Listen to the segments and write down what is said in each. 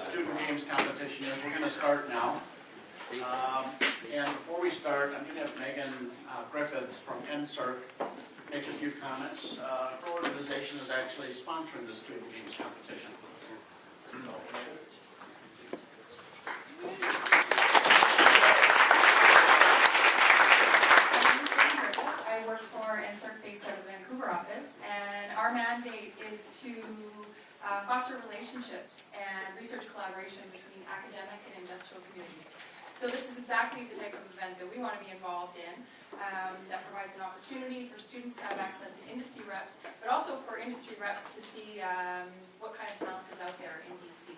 Student games competition is. We're going to start now. And before we start, I'm going to have Megan Griffiths from NSERC make a few comments. Her organization is actually sponsoring the student games competition. I work for NSERC based out of the Vancouver office, and our mandate is to foster relationships and research collaboration between academic and industrial communities. So this is exactly the type of event that we want to be involved in, that provides an opportunity for students to have access to industry reps, but also for industry reps to see what kind of talent is out there in BC.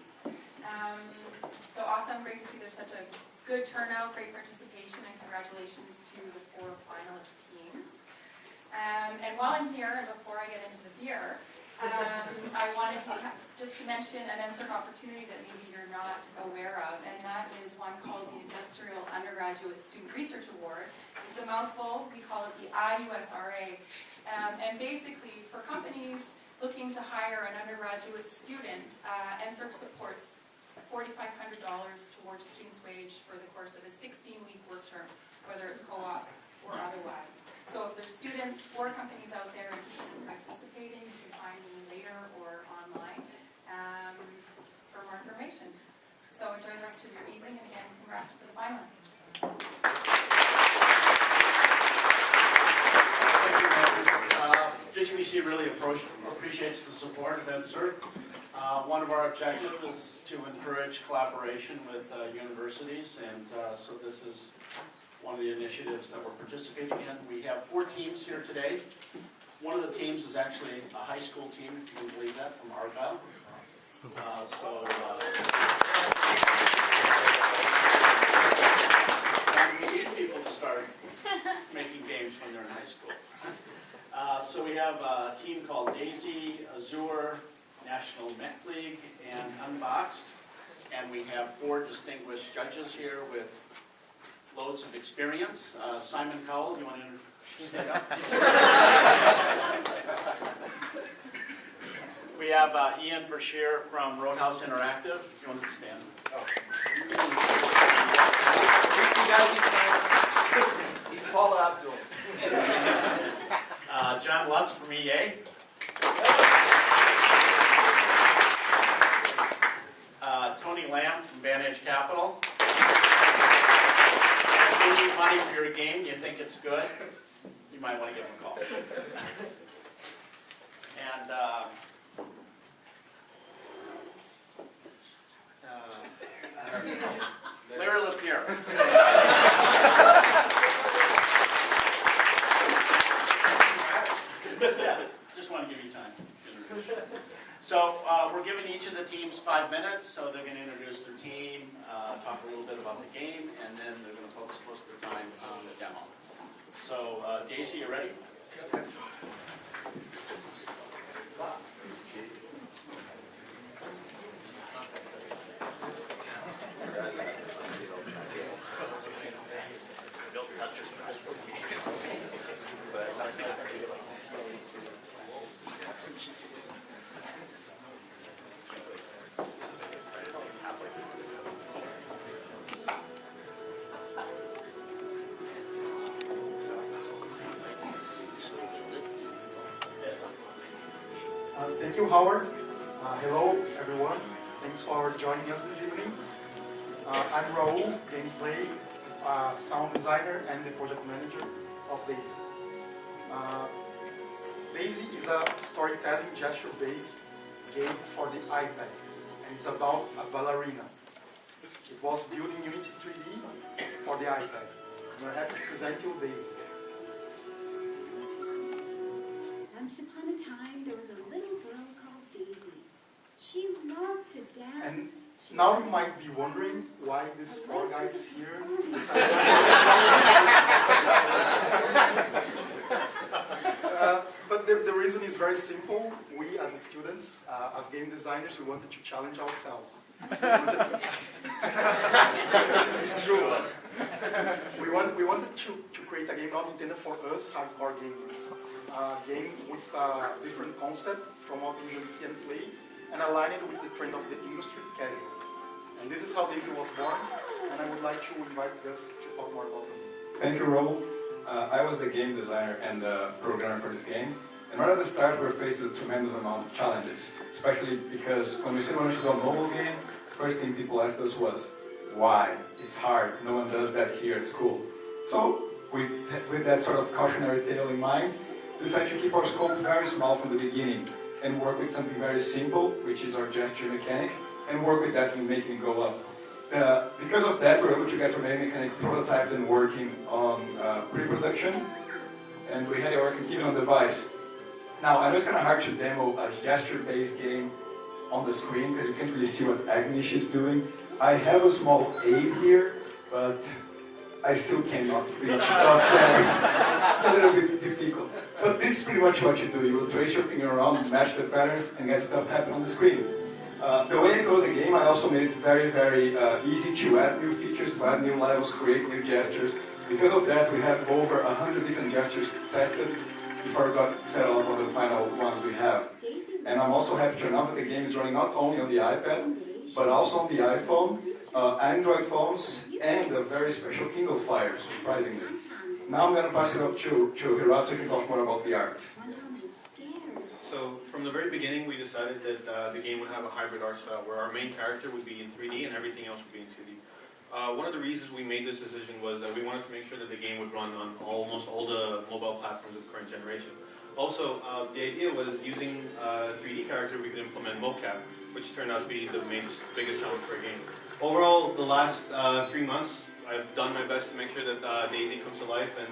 So awesome, great to see there's such a good turnout, great participation, and congratulations to the 4 finalist teams. And while I'm here, and before I get into the beer, I wanted to just to mention an NSERC opportunity that maybe you're not aware of, and that is one called the Industrial Undergraduate Student Research Award. It's a mouthful. We call it the IUSRA. And basically, for companies looking to hire an undergraduate student, NSERC supports $4,500 towards a student's wage for the course of a 16-week work term, whether it's co-op or otherwise. So if there's students or companies out there interested in participating, you can find me later or online for more information. So enjoy the rest of your evening, and again, congrats to the finalists. DigiBC really appreciates the support of NSERC. One of our objectives is to encourage collaboration with universities, and so this is one of the initiatives that we're participating in. We have 4 teams here today. One of the teams is actually a high school team, if you can believe that, from Argyle. We need people to start making games when they're in high school. So we have a team called Daisy, Azure, National Mech League, and Unboxed. And we have 4 distinguished judges here with loads of experience. Simon Cowell, you want to stand up? We have Ian Brashear from Roadhouse Interactive. If you want to stand. He's Paula Abdul. John Lutz from EA. Tony Lamb from Vantage Capital. If you need money for your game, you think it's good, you might want to give him a call. And Larry Lapierre. Yeah, just want to give you time to introduce. So we're giving each of the teams 5 minutes, so they're going to introduce their team, talk a little bit about the game, and then they're going to focus most of their time on the demo. So Daisy, you ready? Thank you, Howard. Hello, everyone. Thanks for joining us this evening. I'm Raul, gameplay, sound designer, and the project manager of Daisy. Daisy is a storytelling gesture-based game for the iPad, and it's about a ballerina. It was built in Unity 3D for the iPad. We're happy to present you Daisy. Once upon a time, there was a little girl called Daisy. She loved to dance. And now you might be wondering why these 4 guys here decided but the reason is very simple. We, as students, as game designers, we wanted to challenge ourselves. It's true. We wanted to create a game not intended for us hardcore gamers. A game with a different concept from what we usually see and play, and align it with the trend of the industry category. And this is how Daisy was born, and I would like to invite Gus to talk more about it. Thank you, Raul. I was the game designer and the programmer for this game. And right at the start, we were faced with a tremendous amount of challenges, especially because when we said we wanted to do a mobile game, first thing people asked us was, why? It's hard. No one does that here at school. So, with that sort of cautionary tale in mind, we decided to keep our scope very small from the beginning and work with something very simple, which is our gesture mechanic, and work with that in making it go up. Because of that, we were able to get our main mechanic prototyped and working on pre-production, and we had it working even on device. Now, I know it's kind of hard to demo a gesture-based game on the screen because you can't really see what Agnish is doing. I have a small aid here, but I still cannot reach up there. It's a little bit difficult. But this is pretty much what you do. You will trace your finger around, match the patterns, and get stuff happen on the screen. The way I code the game, I also made it very, very easy to add new features, to add new levels, create new gestures. Because of that, we have over 100 different gestures tested before we got set up on the final ones we have. And I'm also happy to announce that the game is running not only on the iPad, but also on the iPhone, Android phones, and a very special Kindle Fire, surprisingly. Now I'm going to pass it up to Hirat so he can talk more about the art. So from the very beginning, we decided that the game would have a hybrid art style, where our main character would be in 3D and everything else would be in 2D. One of the reasons we made this decision was that we wanted to make sure that the game would run on almost all the mobile platforms of the current generation. Also, the idea was using a 3D character, we could implement mocap, which turned out to be the biggest challenge for a game. Overall, the last 3 months, I've done my best to make sure that Daisy comes to life and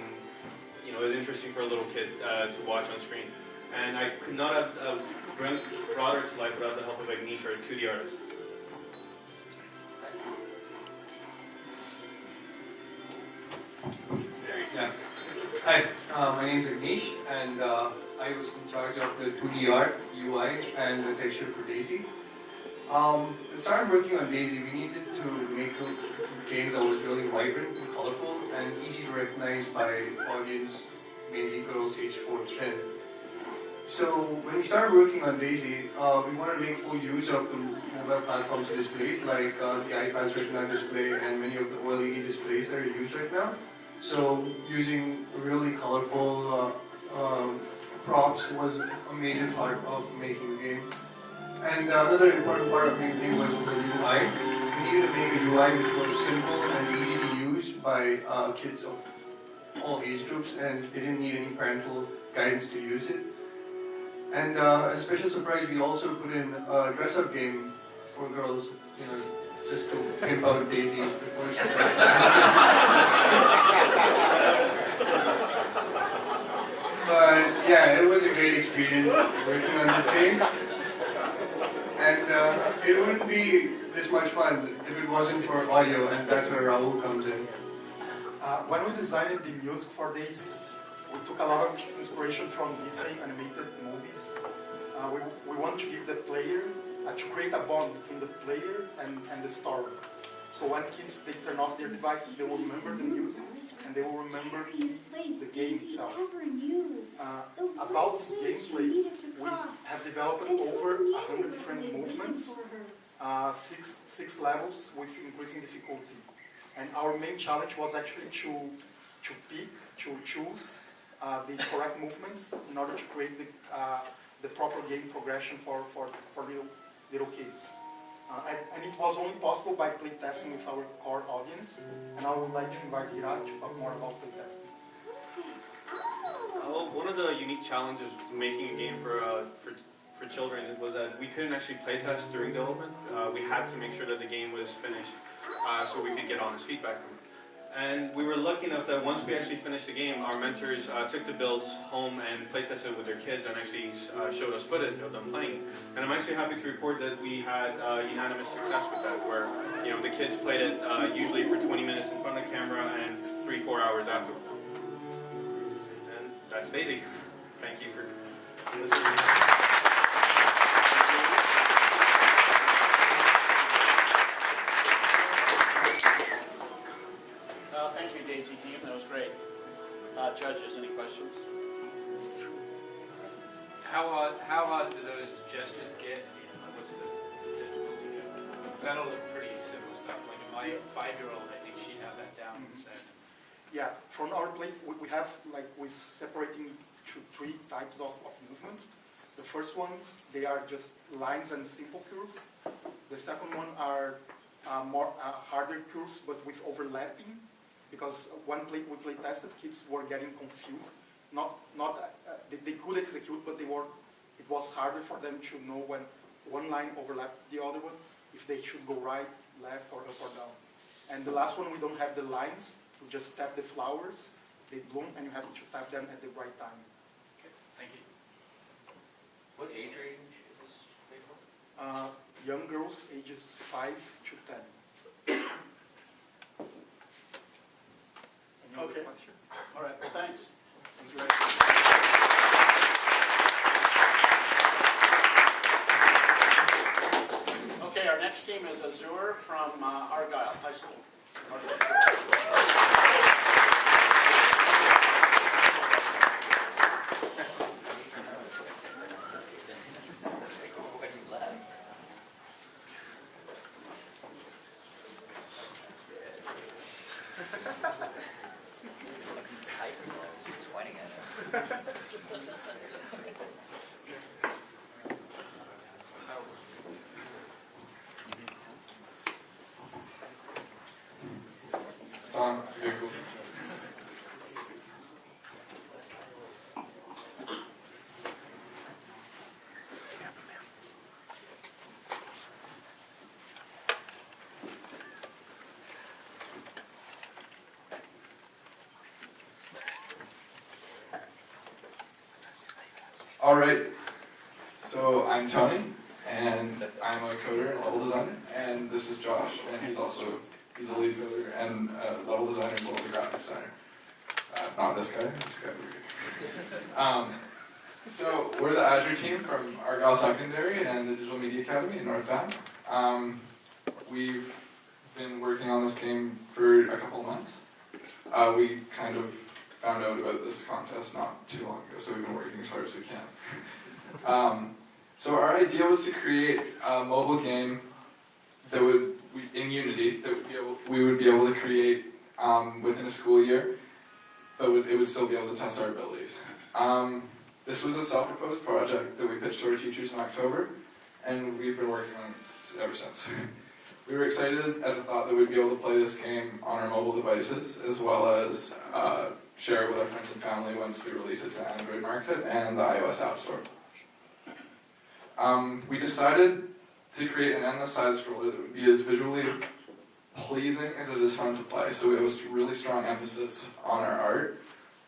is interesting for a little kid to watch on screen. And I could not have brought her to life without the help of Agnish, our 2D artist. Yeah. Hi, my name is Agnish, and I was in charge of the 2D art, UI, and the texture for Daisy. I started working on Daisy. We needed to make a game that was really vibrant and colorful and easy to recognize by audience, mainly girls aged 4 to 10. So when we started working on Daisy, we wanted to make full use of the mobile platforms displays, like the iPad's Retina display and many of the OLED displays that are used right now. So using really colorful props was a major part of making the game. And another important part of making the game was the UI. We needed to make a UI which was simple and easy to use by kids of all age groups, and they didn't need any parental guidance to use it. And as a special surprise, we also put in a dress-up game for girls, just to pimp out Daisy before she starts dancing. But yeah, it was a great experience working on this game. And it wouldn't be this much fun if it wasn't for audio, and that's where Raul comes in. When we designed the music for Daisy, we took a lot of inspiration from Disney animated movies. We want to give the player, to create a bond between the player and the story. So when kids, they turn off their devices, they will remember the music and they will remember the game itself. About the gameplay, we have developed over 100 different movements, 6 levels with increasing difficulty. And our main challenge was actually to choose the correct movements in order to create the proper game progression for little kids. And it was only possible by playtesting with our core audience. And I would like to invite Hirat to talk more about playtesting. Well, one of the unique challenges making a game for children was that we couldn't actually playtest during development. We had to make sure that the game was finished so we could get honest feedback from it. And we were lucky enough that once we actually finished the game, our mentors took the builds home and playtested with their kids and actually showed us footage of them playing. And I'm actually happy to report that we had unanimous success with that, where the kids played it usually for 20 minutes in front of the camera and 3-4 hours afterwards. And that's Daisy. Thank you for listening. Thank any questions? How hard do those gestures get? What's the difficulty there? Because that'll look pretty simple stuff. Like my 5-year-old, I think she'd have that down in a second. Yeah, from our plate, we have, like, we're separating to 3 types of movements. The first ones, they are just lines and simple curves. The second one are more harder curves, but with overlapping, because one plate we play tested, kids were getting confused. They could execute, but it was harder for them to know when one line overlapped the other one, if they should go right, left, or up or down. And the last one, we don't have the lines. We just tap the flowers, they bloom, and you have to tap them at the right time. Okay, thank you. What age range is this made for? Young girls, ages 5 to 10. Any other Okay. question? All right, well, thanks. Thank you very much. Okay, our next team is Azure from Argyle High School. It's on. Okay, cool. All right, so I'm Tony, and I'm a coder and level designer, and this is Josh, and he's a lead coder and a level designer as well as a graphic designer. Not this guy weird. So we're the Azure team from Argyle Secondary and the Digital Media Academy in North Van. We've been working on this game for a couple of months. We kind of found out about this contest not too long ago, so we've been working as hard as we can. So our idea was to create a mobile game that in Unity, that we would be able to create within a school year, but it would still be able to test our abilities. This was a self-proposed project that we pitched to our teachers in October, and we've been working on it ever since. We were excited at the thought that we'd be able to play this game on our mobile devices, as well as share it with our friends and family once we release it to Android market and the iOS App Store. We decided to create an endless side-scroller that would be as visually pleasing as it is fun to play. So it was really strong emphasis on our art,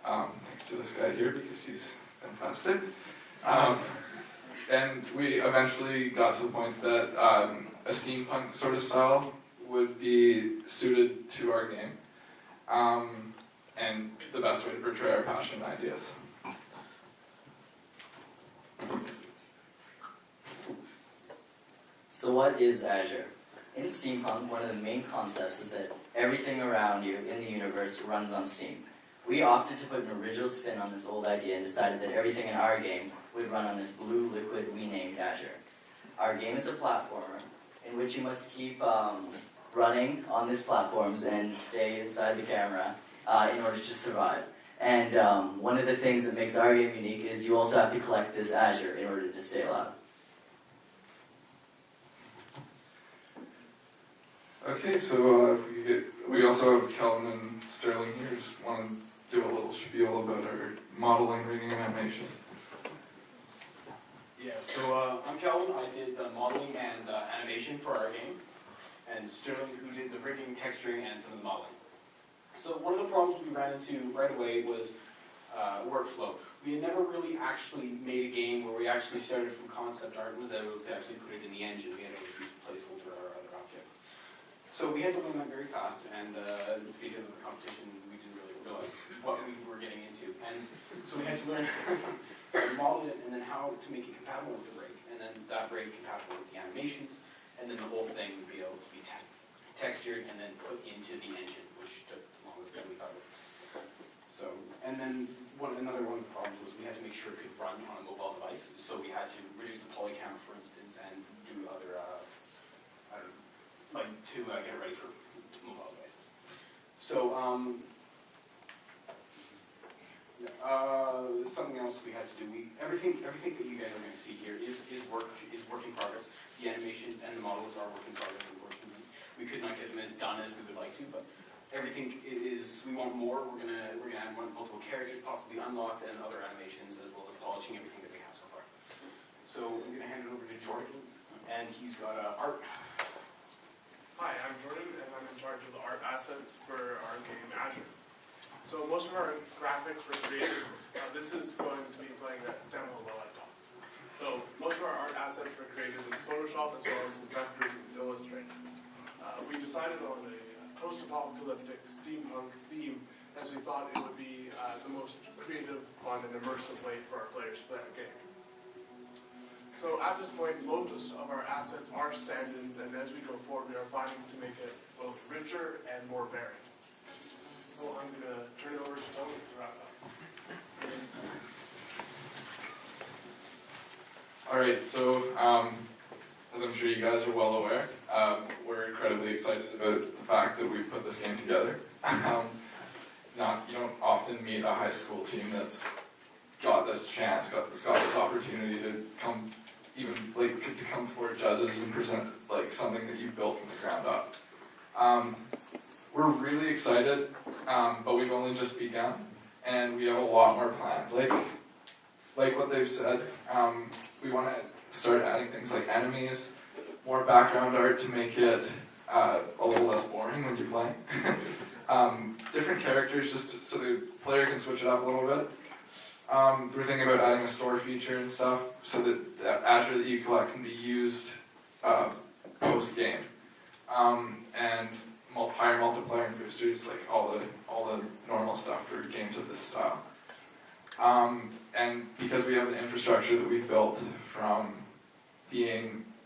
thanks to this guy here because he's fantastic. And we eventually got to the point that a steampunk sort of style would be suited to our game, and the best way to portray our passion and ideas. So what is Azure? In steampunk, one of the main concepts is that everything around you in the universe runs on Steam. We opted to put an original spin on this old idea and decided that everything in our game would run on this blue liquid we named Azure. Our game is a platformer in which you must keep running on these platforms and stay inside the camera in order to survive. And one of the things that makes our game unique is you also have to collect this Azure in order to stay alive. Okay, so we also have Kelvin and Sterling here. Just want to do a little spiel about our modeling, rigging, and animation. Yeah, so I'm Kelvin. I did the modeling and animation for our game, and Sterling, who did the rigging, texturing, and some of the modeling. So one of the problems we ran into right away was workflow. We had never really actually made a game where we actually started from concept art and was able to actually put it in the engine. We had to use placeholder or other objects. So we had to learn that very fast, and because of the competition, we didn't really realize what we were getting into. And so we had to learn how to model it, and then how to make it compatible with the rig, and then that rig compatible with the animations, and then the whole thing would be able to be textured and then put into the engine, which took longer than we thought it would. So, and then another one of the problems was we had to make sure it could run on a mobile device. So we had to reduce the poly count, for instance, and do other, to get it ready for mobile devices. So, something else we had to do. Everything that you guys are going to see here is work in progress. The animations and the models are work in progress, unfortunately. We could not get them as done as we would like to, but everything is. We want more. We're gonna add multiple characters, possibly unlocks, and other animations, as well as polishing everything that we have so far. So I'm gonna hand it over to Jordan, and he's got art. Hi, I'm Jordan, and I'm in charge of the art assets for our game Azure. So most of our graphics were created, this is going to be playing a demo while I talk. So most of our art assets were created in Photoshop as well as in vectors and Illustrator. We decided on a post-apocalyptic steampunk theme as we thought it would be the most creative, fun, and immersive way for our players to play our game. So at this point, most of our assets are stand-ins, and as we go forward, we are planning to make it both richer and more varied. So I'm going to turn it over to Tony to wrap up. All right, so as I'm sure you guys are well aware, we're incredibly excited about the fact that we've put this game together. You don't often meet a high school team that's got this chance, that's got this opportunity to come, even like to come before judges and present like something that you've built from the ground up. We're really excited, but we've only just begun, and we have a lot more planned. Like what they've said, we want to start adding things like enemies, more background art to make it a little less boring when you're playing. Different characters just so the player can switch it up a little bit. We're thinking about adding a store feature and stuff so that the Azure that you collect can be used post-game. And higher multiplier and boosters, like all the normal stuff for games of this style. And because we have the infrastructure that we've built from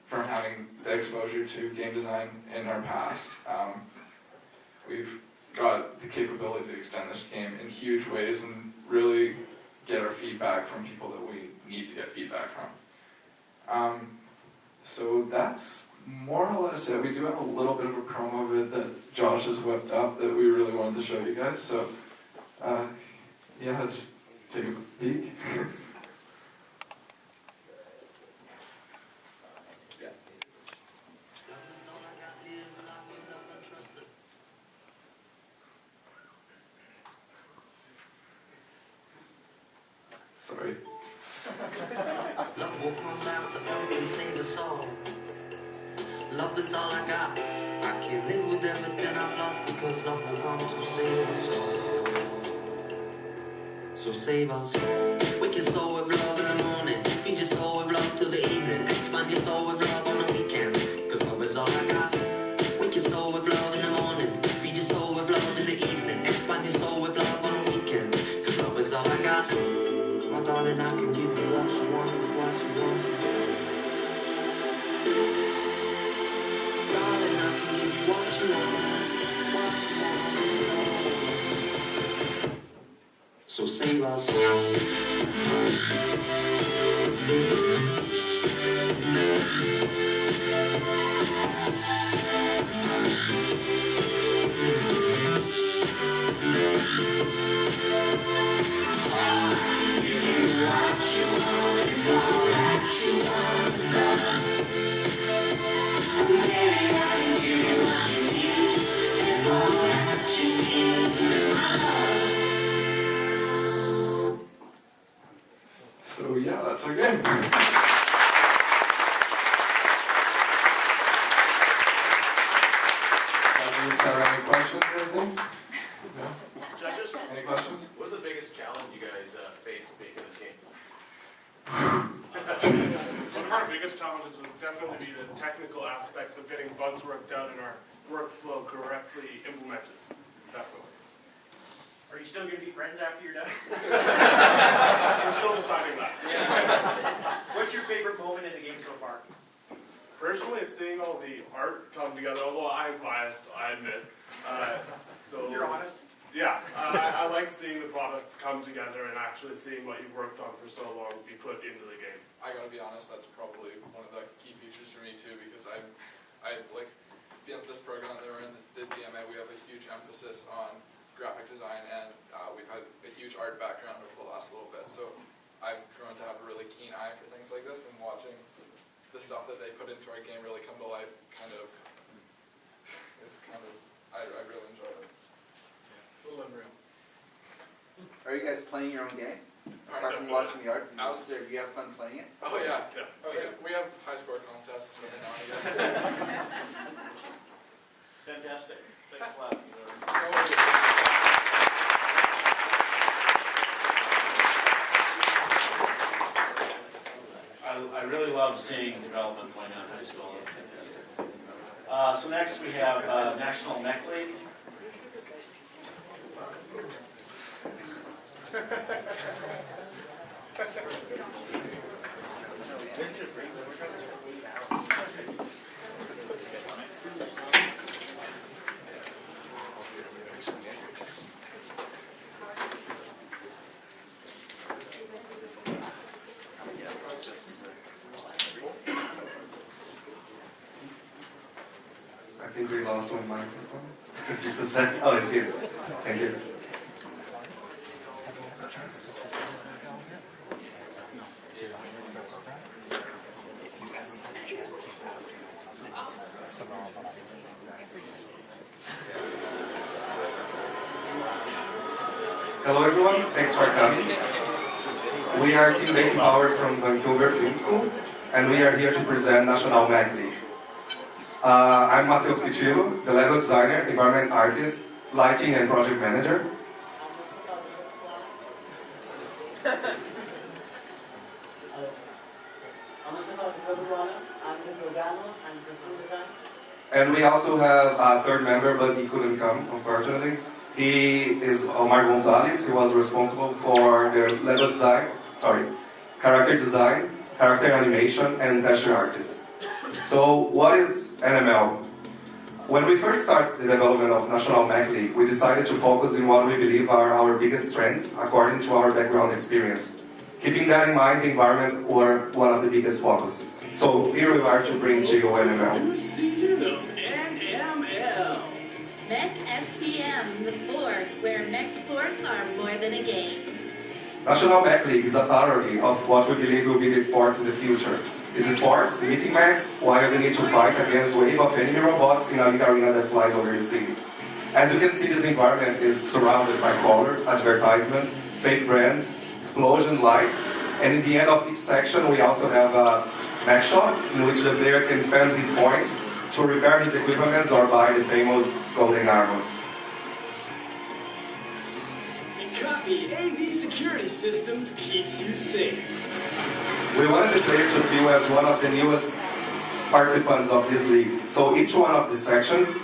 having the exposure to game design in our past, we've got the capability to extend this game in huge ways and really get our feedback from people that we need to get feedback from. So that's more or less it. We do have a little bit of a promo vid that Josh has whipped up that we really wanted to show you guys. So, yeah, just take a peek. Sorry. Love will come down to earth and save us all. Love is all I got. I can't live with everything I've lost because love will come to save us all. So save us. Wake your soul with love in the morning. Feed your soul with love till the evening. Expand your soul with love on the weekend. Cause love is all I got. Wake your soul with love in the morning. Feed your soul with love in the evening. Expand your soul with love on the weekend. Cause love is all I got. My darling, I can give you what you want if what you want is love. Darling, I can give you what you want is love. So save us. So yeah, that's our game. Any questions or anything? No? Judges, Any questions? what's the biggest challenge you guys faced making this game? One of our biggest challenges would definitely be the technical aspects of getting bugs worked out and our workflow correctly implemented. Definitely. Are you still going to be friends after you're done? We're still deciding that. What's your favorite moment in the game so far? Personally, it's seeing all the art come together, although I'm biased, I admit. You're honest? Yeah, I like seeing the product come together and actually seeing what you've worked on for so long be put into the game. I gotta be honest, that's probably one of the key features for me too, because I like this program that we're in, the DMA, we have a huge emphasis on graphic design, and we've had a huge art background over the last little bit, so I've grown to have a really keen eye for things like this, and watching the stuff that they put into our game really come to life I really enjoy it. Are you guys playing your own game? Apart from watching the art, do you have fun playing it? Oh yeah. Oh yeah. We have high score contests every now and again. Fantastic. Thanks a lot. I really love seeing development going on in high school. It's fantastic. So next we have National Mech League. I think we lost one microphone. Just a sec. Oh, it's here. Thank you. Hello everyone, thanks for coming. We are Team Baking Power from Vancouver Film School, and we are here to present National Mech League. I'm Matheus Pichillo, the level designer, environment artist, lighting and project manager. I'm the programmer and system designer. And we also have a third member, but he couldn't come, unfortunately. He is Omar Gonzalez. He was responsible for the level design, character design, character animation, and texture artist. So what is NML? When we first started the development of National Mech League, we decided to focus on what we believe are our biggest strengths according to our background experience. Keeping that in mind, the environment were one of the biggest focus. So here we are to bring to you NML. Season of NML. Mech SPM, the board where mech sports are more than a game. National Mech League is a parody of what we believe will be the sports in the future. It's sports, meeting mechs, while they need to fight against a wave of enemy robots in a league arena that flies over the city. As you can see, this environment is surrounded by colors, advertisements, fake brands, explosion lights, and in the end of each section we also have a mech shop in which the player can spend his points to repair his equipment or buy the famous golden armor. Copy AV security systems keeps you safe. We wanted the player to feel as one of the newest participants of this league. So each one of the sections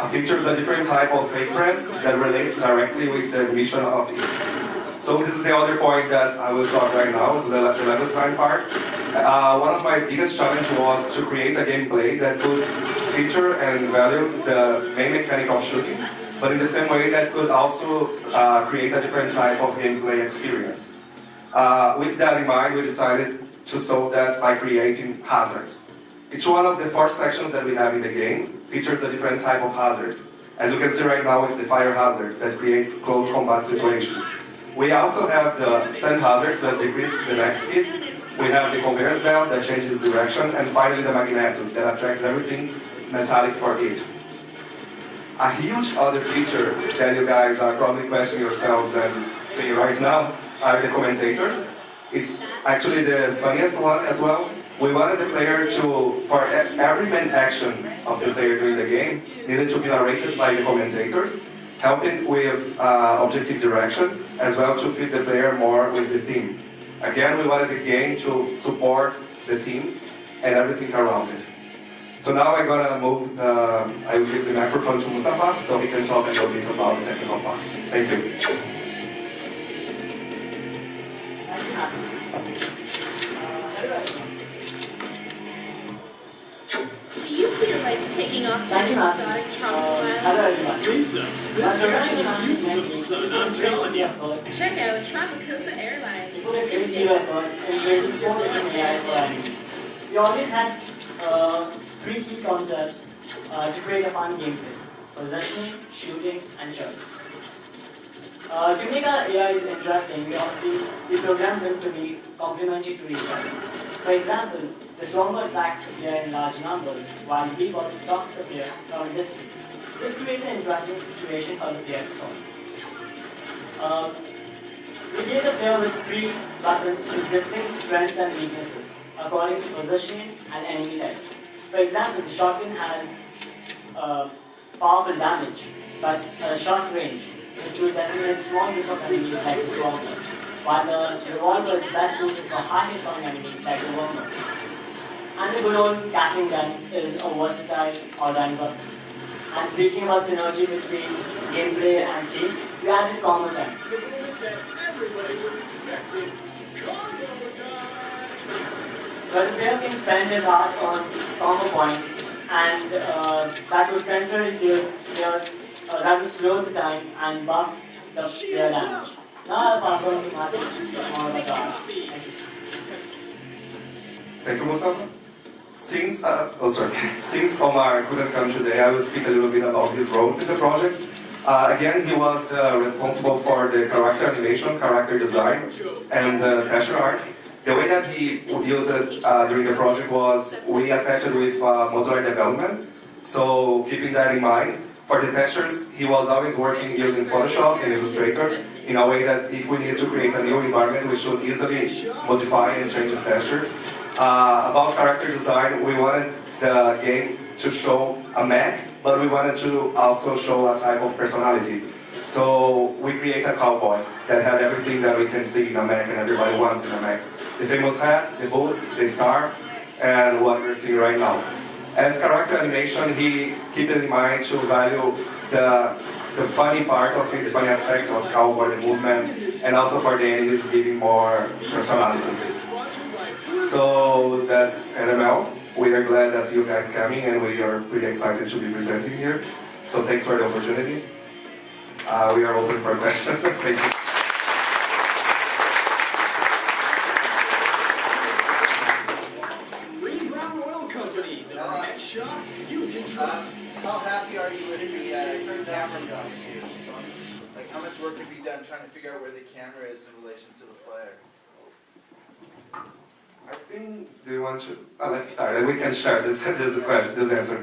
features a different type of fake brands that relates directly with the mission of it. So this is the other point that I will talk right now, is the level design part. One of my biggest challenges was to create a gameplay that could feature and value the main mechanic of shooting, but in the same way that could also create a different type of gameplay experience. With that in mind, we decided to solve that by creating hazards. Each one of the 4 sections that we have in the game features a different type of hazard. As you can see right now with the fire hazard that creates close combat situations. We also have the sand hazards that decrease the neck speed. We have the conveyor belt that changes direction, and finally the magneto that attracts everything metallic for it. A huge other feature that you guys are probably questioning yourselves and seeing right now are the commentators. It's actually the funniest one as well. We wanted the player to, for every main action of the player during the game, needed to be narrated by the commentators, helping with objective direction, as well to fit the player more with the team. Again, we wanted the game to support the team and everything around it. So now I'm gonna move, I will give the microphone to Mustafa so he can talk a little bit about the technical part. Thank you. Do you feel like taking off to an exotic tropical island? Lisa, But we're running a national Mech league. I'm telling you. Check out Tropicosa Airlines. We put a great deal of efforts in building 4 different AIs for our games. We always had 3 key concepts to create a fun gameplay: positioning, shooting, and choice. To make our AIs interesting, we program them to be complementary to each other. For example, the Swarmer tracks the player in large numbers, while the Beebot stalks the player from a distance. This creates an interesting situation for the player to solve. We gave the player with 3 weapons with distinct strengths and weaknesses, according to positioning and enemy type. For example, the shotgun has powerful damage, but a short range, which will decimate small group of enemies like the Swarmer, while the revolver is best suited for high hit on enemies like the Wormer. And the good old Gatling gun is a versatile all-round weapon. And speaking about synergy between gameplay and team, we added combo time. Everybody was expecting combo time. Where the player can spend his art on combo points, and that would penetrate the player, that would slow the time and buff the player damage. Now I'll pass on to Matthew more about the art. Thank you. Thank you, Mustafa. Since Omar couldn't come today, I will speak a little bit about his roles in the project. Again, he was responsible for the character animation, character design, and texture art. The way that he used it during the project was we attached it with modular development. So keeping that in mind, for the textures, he was always working using Photoshop and Illustrator in a way that if we need to create a new environment, we should easily modify and change the textures. About character design, we wanted the game to show a mech, but we wanted to also show a type of personality. So we create a cowboy that had everything that we can see in a mech and everybody wants in a mech. The famous hat, the boots, the star, and what we're seeing right now. As character animation, he kept in mind to value the funny part of it, the funny aspect of cowboy, the movement, and also for the enemies giving more personality. So that's NML. We are glad that you guys coming, and we are pretty excited to be presenting here. So thanks for the opportunity. We are open for questions. Thank you. How happy are you with the camera gun? Like, how much work have you done trying to figure out where the camera is in relation to the player? I think, do you want to? Let's start. We can share this question, this answer.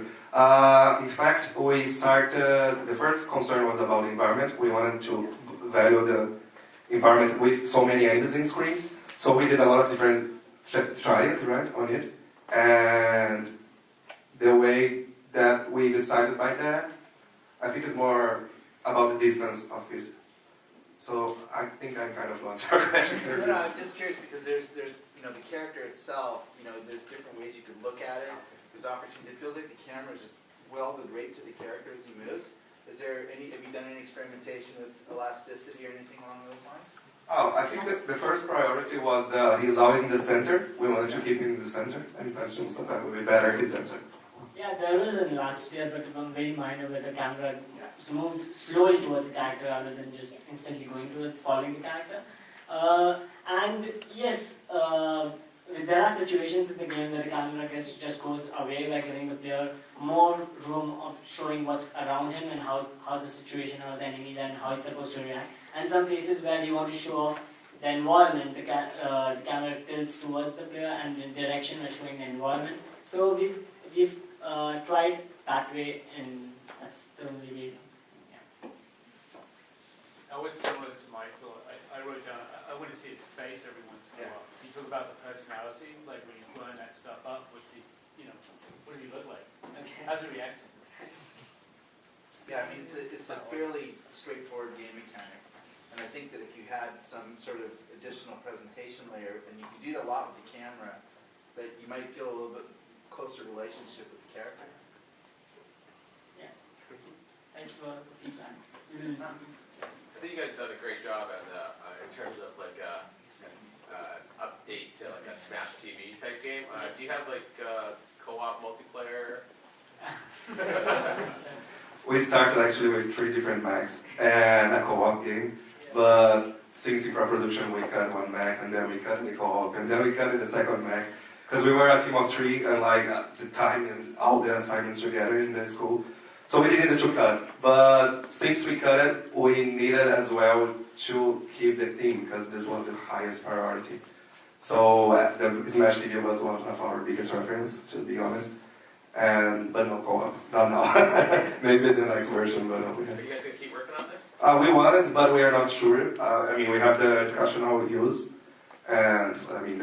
In fact, we started, the first concern was about the environment. We wanted to value the environment with so many enemies in screen. So we did a lot of different trials, right, on it. And the way that we decided by that, I think is more about the distance of it. So I think I kind of lost your question. No, I'm just curious because there's the character itself, there's different ways you could look at it. There's opportunity. It feels like the camera is just welded right to the character as he moves. Have you done any experimentation with elasticity or anything along those lines? Oh, I think that the first priority was he's always in the center. We wanted to keep him in the center. Any questions? So that would be better, his answer. Yeah, there was an elasticity, but very minor, where the camera moves slowly towards the character rather than just instantly going towards following the character. And yes, there are situations in the game where the camera just goes away by giving the player more room of showing what's around him and how the situation or the enemies and how he's supposed to react. And some places where we want to show off the environment, the camera tilts towards the player and the direction of showing the environment. So we've tried that way, and that's the only way. Yeah. That was similar to my thought. I wrote down, I want to see his face every once in a while. You talk about the personality, like when you burn that stuff up, what does he look like? How's he reacting? Yeah, I mean, it's a fairly straightforward game mechanic. And I think that if you had some sort of additional presentation layer, and you can do a lot with the camera, that you might feel a little bit closer relationship with the character. Yeah. Thanks for the feedback. I think you guys done a great job in terms of like update to like a Smash TV type game. Do you have like co-op multiplayer? we started actually with 3 different mechs and a co-op game, but since in pre-production we cut 1 mech, and then we cut the co-op, and then we cut the second mech, because we were a team of 3, and like the time and all the assignments together in the school, so we didn't need to cut. But since we cut it, we needed as well to keep the theme, because this was the highest priority. So the Smash TV was one of our biggest references, to be honest. But no co-op, not now. Maybe the next version, but no. Are you guys gonna keep working on this? We want it, but we are not sure. I mean, we have the educational use, and I mean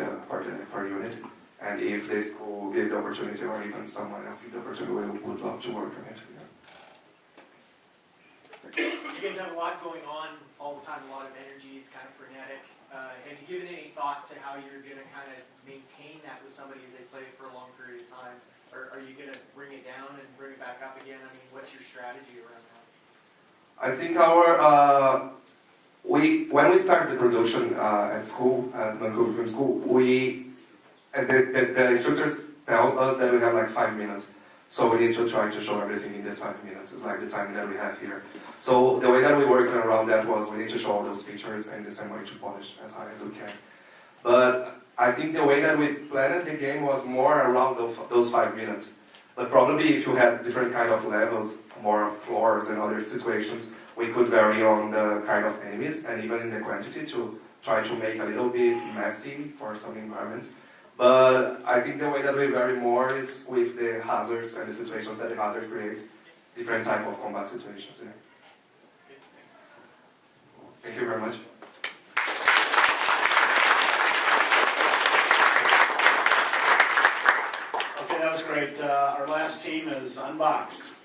for unit. And if the school give the opportunity, or even someone else give the opportunity, we would love to work on it. You guys have a lot going on all the time, a lot of energy, it's kind of frenetic. Have you given any thought to how you're going to kind of maintain that with somebody as they play it for a long period of time? Or are you going to bring it down and bring it back up again? I mean, what's your strategy around that? I think when we started the production at school, at Vancouver Film School, the instructors tell us that we have like 5 minutes. So we need to try to show everything in this 5 minutes. It's like the time that we have here. So the way that we worked around that was we need to show all those features and the same way to polish as high as we can. But I think the way that we planned the game was more around those 5 minutes. But probably if you had different kind of levels, more floors and other situations, we could vary on the kind of enemies and even in the quantity to try to make a little bit messy for some environments. But I think the way that we vary more is with the hazards and the situations that the hazard creates, different type of combat situations. Yeah. Thank you very much. Okay, that was great. Our last team is Unboxed.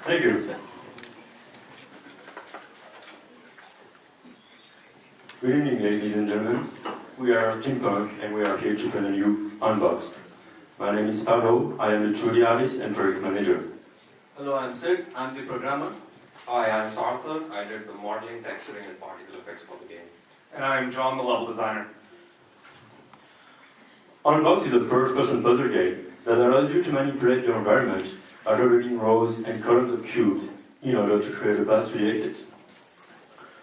Thank you. Good evening, ladies and gentlemen. We are Team Punk, and we are here to present you Unboxed. My name is Pablo. I am the 2D artist and project manager. Hello, I'm Sid. I'm the programmer. Hi, I'm Sarthar. I did the modeling, texturing, and particle effects for the game. And I'm John, the level designer. Unboxed is a first-person puzzle game that allows you to manipulate your environment by revealing rows and columns of cubes in order to create a path to the exit.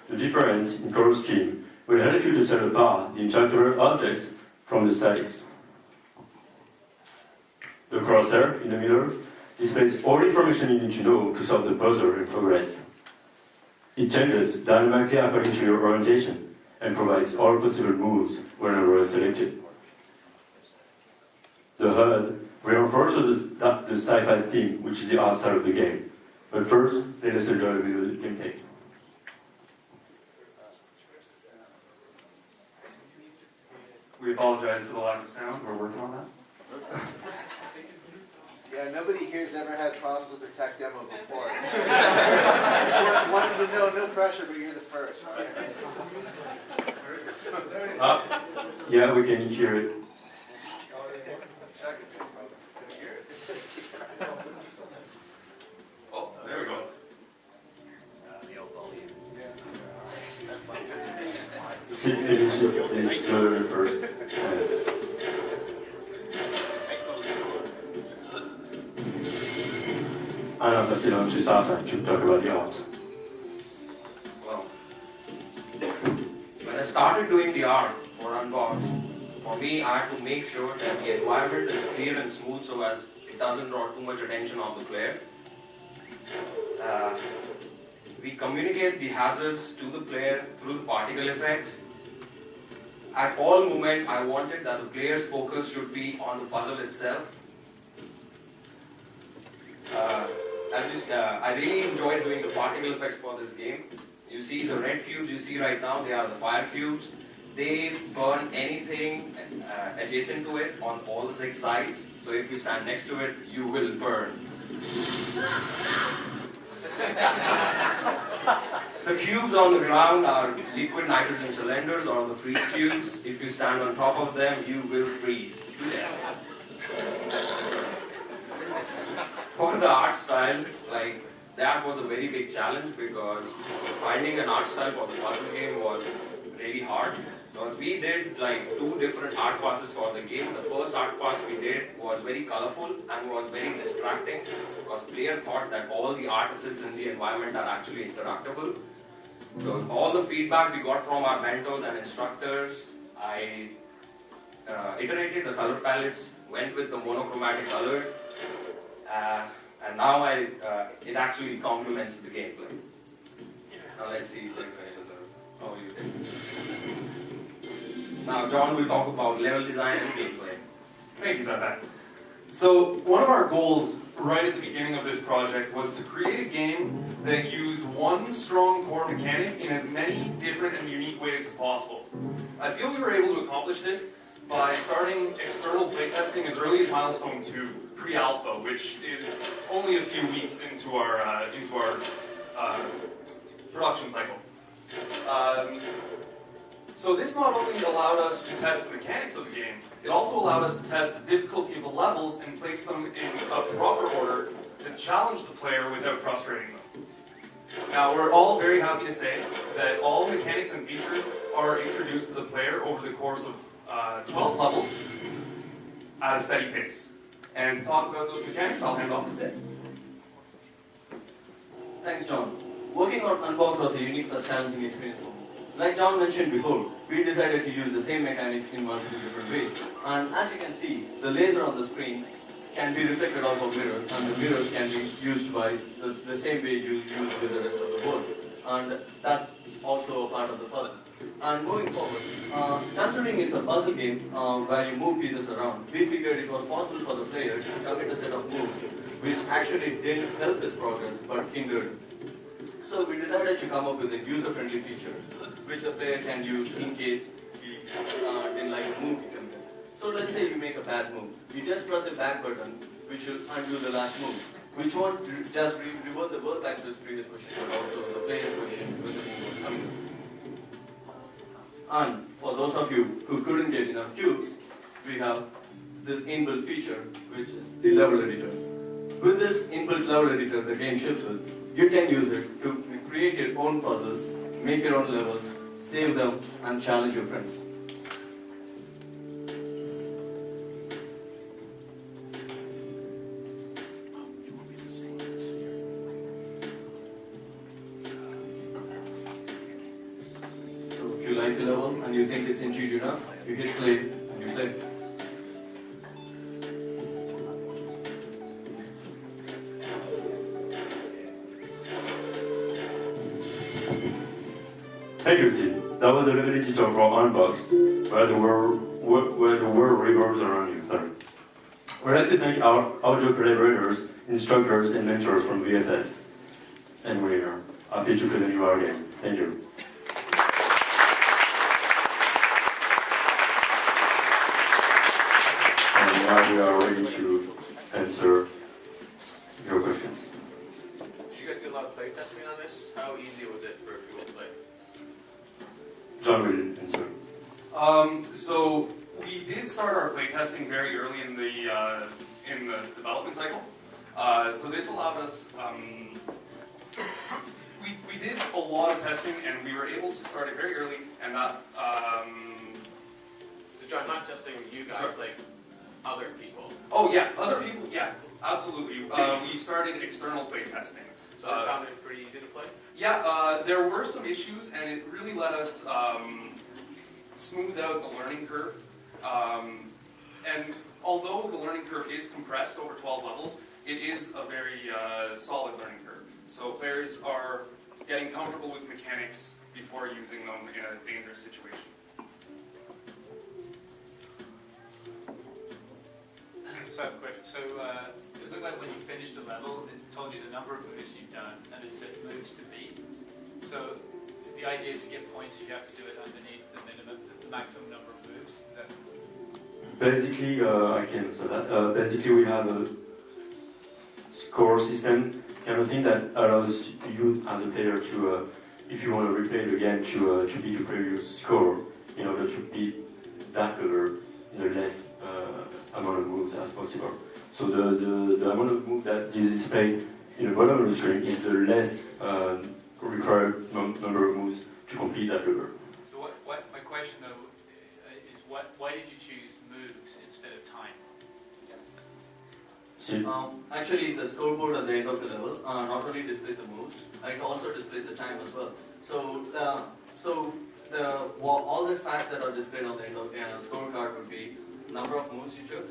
The difference in color scheme will help you to set apart the interactive objects from the statics. The crosshair in the middle displays all information you need to know to solve the puzzle and progress. It changes dynamically according to your orientation and provides all possible moves whenever selected. The HUD reinforces the sci-fi theme, which is the art style of the game. But first, let us enjoy a bit of the gameplay. We apologize for the lack of sound. We're working on that. Yeah, nobody here's ever had problems with the tech demo before. Just wanted to know, no pressure, but you're the first. Yeah, we can hear it. Oh, there we go. Sid finishes this tutorial first. And I'll pass it on to Sarthar to talk about the art. Well, when I started doing the art for Unboxed, for me, I had to make sure that the environment is clear and smooth so as it doesn't draw too much attention of the player. We communicate the hazards to the player through the particle effects. At all moment, I wanted that the player's focus should be on the puzzle itself. I really enjoyed doing the particle effects for this game. You see the red cubes you see right now, they are the fire cubes. They burn anything adjacent to it on all the 6 sides. So if you stand next to it, you will burn. The cubes on the ground are liquid nitrogen cylinders or the freeze cubes. If you stand on top of them, you will freeze. For the art style, like that was a very big challenge because finding an art style for the puzzle game was really hard. Because we did like 2 different art passes for the game. The first art pass we did was very colorful and was very distracting because player thought that all the art assets in the environment are actually interactable. So all the feedback we got from our mentors and instructors, I iterated the color palettes, went with the monochromatic colors, and now it actually complements the gameplay. Now let's see how you did. Now John will talk about level design and gameplay. Thank you, Zafak. So one of our goals right at the beginning of this project was to create a game that used one strong core mechanic in as many different and unique ways as possible. I feel we were able to accomplish this by starting external playtesting as early as milestone 2, pre-alpha, which is only a few weeks into our production cycle. So this not only allowed us to test the mechanics of the game, it also allowed us to test the difficulty of the levels and place them in a proper order to challenge the player without frustrating them. Now, we're all very happy to say that all mechanics and features are introduced to the player over the course of 12 levels at a steady pace. And to talk about those mechanics, I'll hand off to Sid. Thanks, John. Working on Unboxed was a unique such challenging experience for me. Like John mentioned before, we decided to use the same mechanic in multiple different ways. And as you can see, the laser on the screen can be reflected off of mirrors, and the mirrors can be used by the same way you use with the rest of the world. And that's also a part of the puzzle. And moving forward, considering it's a puzzle game where you move pieces around, we figured it was possible for the player to commit a set of moves which actually didn't help his progress but hindered him. So we decided to come up with a user-friendly feature which the player can use in case he didn't like the move he committed. So let's say you make a bad move. You just press the back button which will undo the last move, which won't just revert the ball back to its previous position but also the player's position when the move was coming. And for those of you who couldn't get enough cubes, we have this inbuilt feature which is the level editor. With this inbuilt level editor the game ships with, you can use it to create your own puzzles, make your own levels, save them, and challenge your friends. So if you like the level and you think it's intuitive enough, you hit play and you play. Thank you, Sid. That was the level editor for Unboxed, where the world revolves around you. Sorry. We'd like to thank our audio collaborators, instructors, and mentors from VFS. And we are happy to continue our game. Thank you. And now we are ready to answer your questions. Did you guys do a lot of play testing on this? How easy was it for people to play? John will answer. So we did start our playtesting very early in the development cycle. So this allowed us. We did a lot of testing, and we were able to start it very early, and that. So John, not testing you guys, Sorry. like other people. Oh yeah, other people. Yeah, absolutely. We started external playtesting. So you found it pretty easy to play? Yeah, there were some issues, and it really let us smooth out the learning curve. And although the learning curve is compressed over 12 levels, it is a very solid learning curve. So players are getting comfortable with mechanics before using them in a dangerous situation. So I have a question. So it looked like when you finished a level, it told you the number of moves you've done, and it said moves to beat. So the idea to get points is you have to do it underneath the minimum, the maximum number of moves. Is that? Basically, I can answer that. Basically, we have a score system kind of thing that allows you as a player to, if you want to replay the game, to beat the previous score in order to beat that level in the less amount of moves as possible. So the amount of moves that is displayed in the bottom of the screen is the less required number of moves to complete that level. So what my question though is why did you choose moves instead of time? Actually, the scoreboard at the end of the level not only displays the moves, it also displays the time as well. So, all the facts that are displayed on the end of scorecard would be number of moves you took,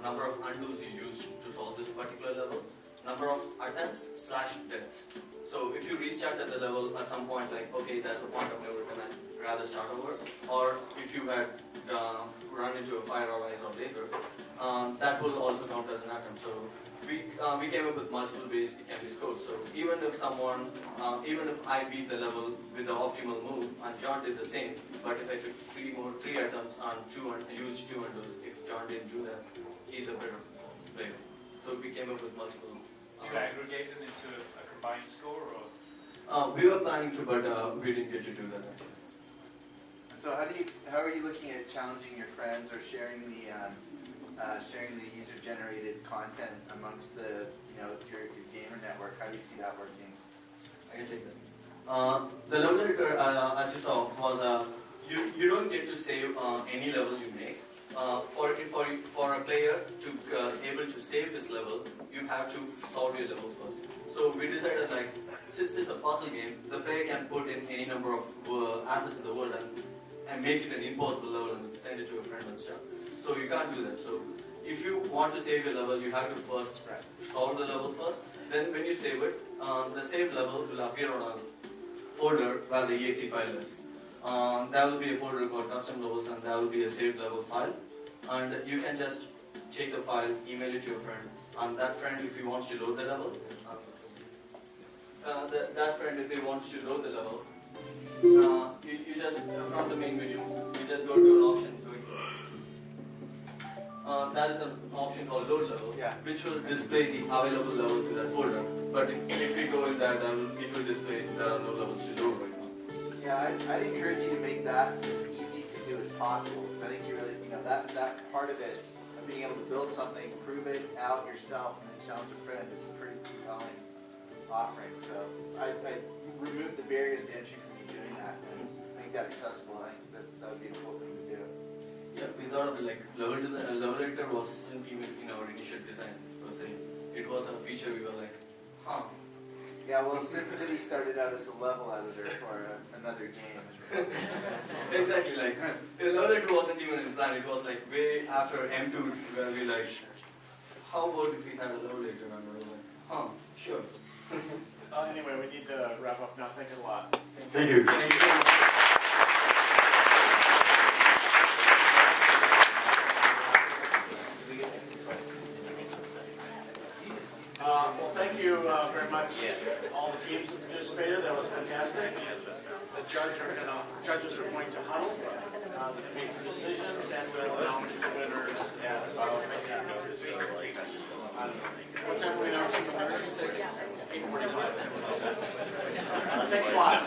number of undos you used to solve this particular level, number of attempts / deaths. So if you restarted the level at some point, like, okay, there's a point of no return, I'd rather start over, or if you had run into a fire or ice or laser, that will also count as an attempt. So we came up with multiple ways it can be scored. So even if I beat the level with the optimal move and John did the same, but if I took three attempts and used 2 undos, if John didn't do that, he's a better player. So we came up with multiple. Do you aggregate them into a combined score, or? We were planning to, but we didn't get to do that actually. So how are you looking at challenging your friends or sharing the user-generated content amongst your gamer network? How do you see that working? I can take that. The level editor, as you saw, was you don't get to save any level you make. For a player to able to save this level, you have to solve your level first. So we decided, like, since it's a puzzle game, the player can put in any number of assets in the world and make it an impossible level and send it to a friend and stuff. So you can't do that. So if you want to save your level, you have to first solve the level first. Then when you save it, the saved level will appear on a folder where the exe file is. There will be a folder called custom levels, and there will be a saved level file. And you can just check the file, email it to your friend, and that friend, if he wants to load the level, you just, from the main menu, you just go to an option. That is an option called load level, which will display the available levels in that folder. But if you go in there, it will display there are no levels to load right now. Yeah, I'd encourage you to make that as easy to do as possible, because I think you really, that part of it, of being able to build something, prove it out yourself, and then challenge a friend is a pretty compelling offering. So I remove the barriers to entry from you doing that and make that accessible. I think that would be a cool thing to do. Yeah, we thought of it like level editor wasn't even in our initial design per se. It was a feature we were like, huh. Yeah, well, SimCity started out as a level editor for another game. Exactly, like, the level editor wasn't even in plan. It was like way after M2 where we like, how about if we had a level editor? And we were like, huh, sure. Anyway, we need to wrap up now. Thanks a lot. Thank you. Thank you so much. Well, thank you very much, all the teams that participated. That was fantastic. The judges are going to huddle to make their decisions, and we'll announce the winners at what time will we announce the winners? 8:45. Thanks a lot.